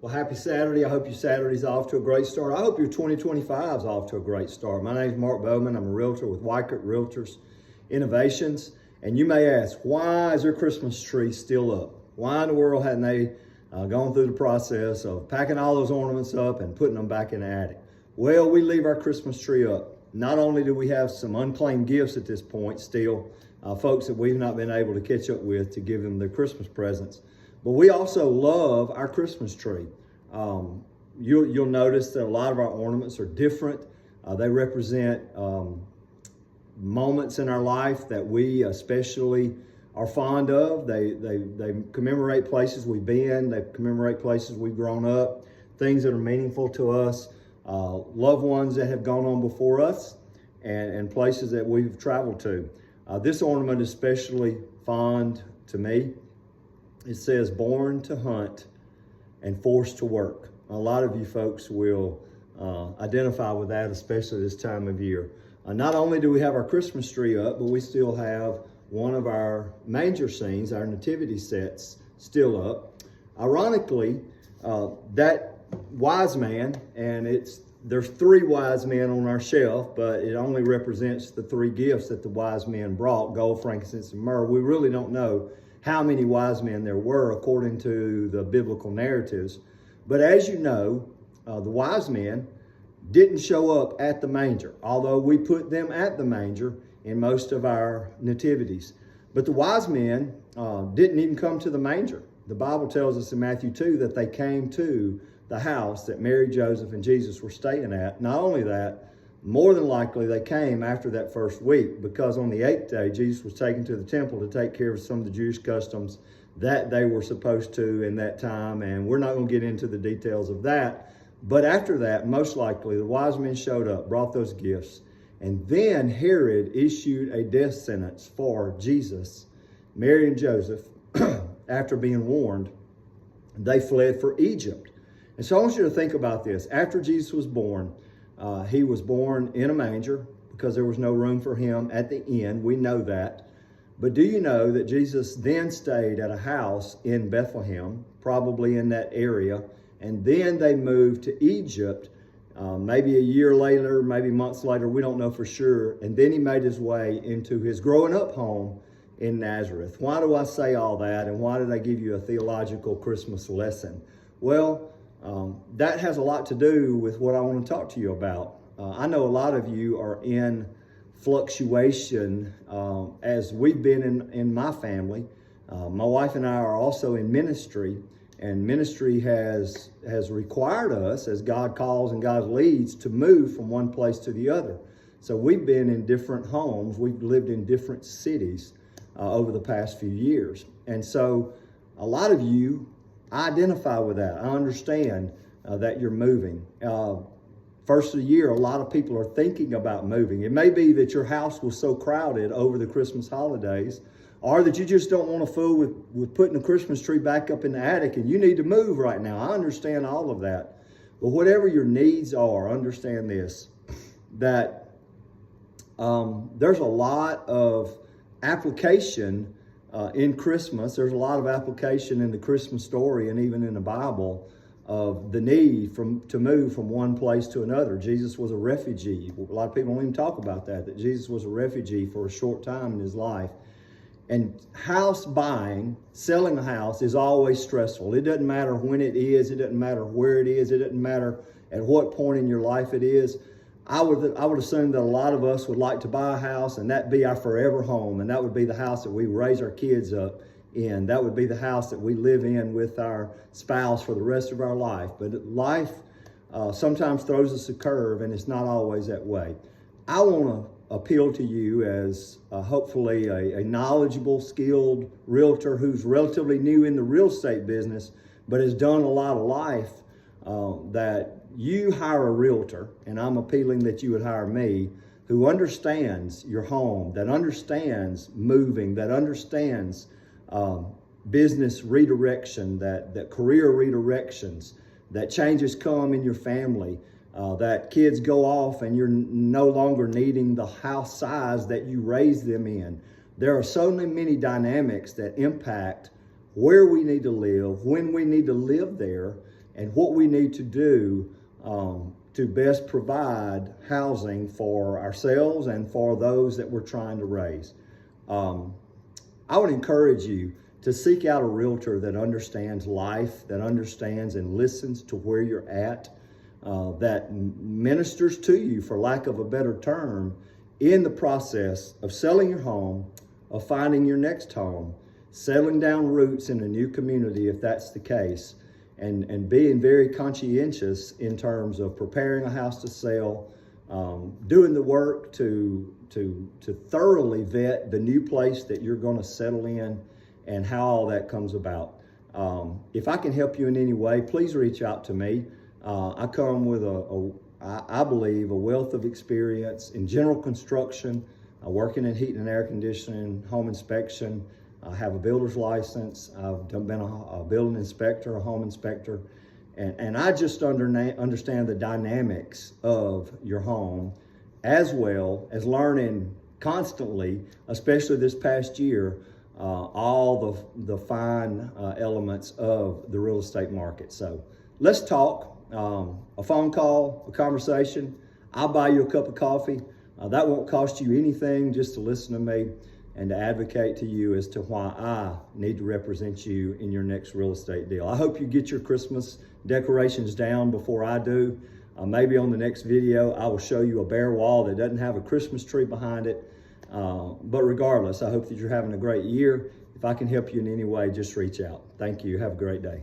Well, happy Saturday. I hope your Saturday's off to a great start. I hope your 2025 is off to a great start. My name is Mark Bowman. I'm a realtor with Weichert Realtors Innovations. And you may ask, why is their Christmas tree still up? Why in the world hadn't they gone through the process of packing all those ornaments up and putting them back in the attic? Well, we leave our Christmas tree up. Not only do we have some unclaimed gifts at this point still, folks that we've not been able to catch up with to give them their Christmas presents, but we also love our Christmas tree. You'll notice that a lot of our ornaments are different. They represent moments in our life that we especially are fond of. They commemorate places we've been. They commemorate places we've grown up, things that are meaningful to us, loved ones that have gone on before us, and places that we've traveled to. This ornament is especially fond to me. It says, "Born to hunt and forced to work." A lot of you folks will identify with that, especially this time of year. Not only do we have our Christmas tree up, but we still have one of our manger scenes, our nativity sets, still up. Ironically, that wise man, and there's three wise men on our shelf, but it only represents the three gifts that the wise men brought: gold, frankincense, and myrrh. We really don't know how many wise men there were according to the biblical narratives. But as you know, the wise men didn't show up at the manger, although we put them at the manger in most of our nativities. But the wise men didn't even come to the manger. The Bible tells us in Matthew 2 that they came to the house that Mary, Joseph, and Jesus were staying at. Not only that, more than likely they came after that first week, because on the 8th day, Jesus was taken to the temple to take care of some of the Jewish customs that they were supposed to in that time. And we're not going to get into the details of that. But after that, most likely, the wise men showed up, brought those gifts. And then Herod issued a death sentence for Jesus, Mary, and Joseph. After being warned, they fled for Egypt. And so I want you to think about this. After Jesus was born, he was born in a manger because there was no room for him at the inn. We know that. But do you know that Jesus then stayed at a house in Bethlehem, probably in that area, and then they moved to Egypt, maybe a year later, maybe months later, we don't know for sure. And then he made his way into his growing up home in Nazareth. Why do I say all that? And why did I give you a theological Christmas lesson? Well, that has a lot to do with what I want to talk to you about. I know a lot of you are in fluctuation as we've been in my family. My wife and I are also in ministry, and ministry has required us, as God calls and God leads, to move from one place to the other. So we've been in different homes. We've lived in different cities over the past few years. And so a lot of you identify with that. I understand that you're moving. First of the year, a lot of people are thinking about moving. It may be that your house was so crowded over the Christmas holidays, or that you just don't want to fool with putting the Christmas tree back up in the attic and you need to move right now. I understand all of that. But whatever your needs are, understand this, that there's a lot of application in Christmas. There's a lot of application in the Christmas story and even in the Bible of the need to move from one place to another. Jesus was a refugee. A lot of people don't even talk about that Jesus was a refugee for a short time in his life. And house buying, selling a house, is always stressful. It doesn't matter when it is. It doesn't matter where it is. It doesn't matter at what point in your life it is. I would assume that a lot of us would like to buy a house and that be our forever home. And that would be the house that we raise our kids up in. That would be the house that we live in with our spouse for the rest of our life. But life sometimes throws us a curve, and it's not always that way. I want to appeal to you as hopefully a knowledgeable, skilled realtor who's relatively new in the real estate business, but has done a lot of life, that you hire a realtor, and I'm appealing that you would hire me, who understands your home, that understands moving, that understands business redirection, that career redirections, that changes come in your family, that kids go off and you're no longer needing the house size that you raised them in. There are so many dynamics that impact where we need to live, when we need to live there, and what we need to do to best provide housing for ourselves and for those that we're trying to raise. I would encourage you to seek out a realtor that understands life, that understands and listens to where you're at, that ministers to you, for lack of a better term, in the process of selling your home, of finding your next home, settling down roots in a new community if that's the case, and being very conscientious in terms of preparing a house to sell, doing the work to thoroughly vet the new place that you're going to settle in and how all that comes about. If I can help you in any way, please reach out to me. I come with I believe, a wealth of experience in general construction, working in heating and air conditioning, home inspection. I have a builder's license. I've been a building inspector, a home inspector, and I just understand the dynamics of your home, as well as learning constantly, especially this past year, all the fine elements of the real estate market. So let's talk. A phone call, a conversation. I'll buy you a cup of coffee. That won't cost you anything, just to listen to me and to advocate to you as to why I need to represent you in your next real estate deal. I hope you get your Christmas decorations down before I do. Maybe on the next video, I will show you a bare wall that doesn't have a Christmas tree behind it. But regardless, I hope that you're having a great year. If I can help you in any way, just reach out. Thank you. Have a great day.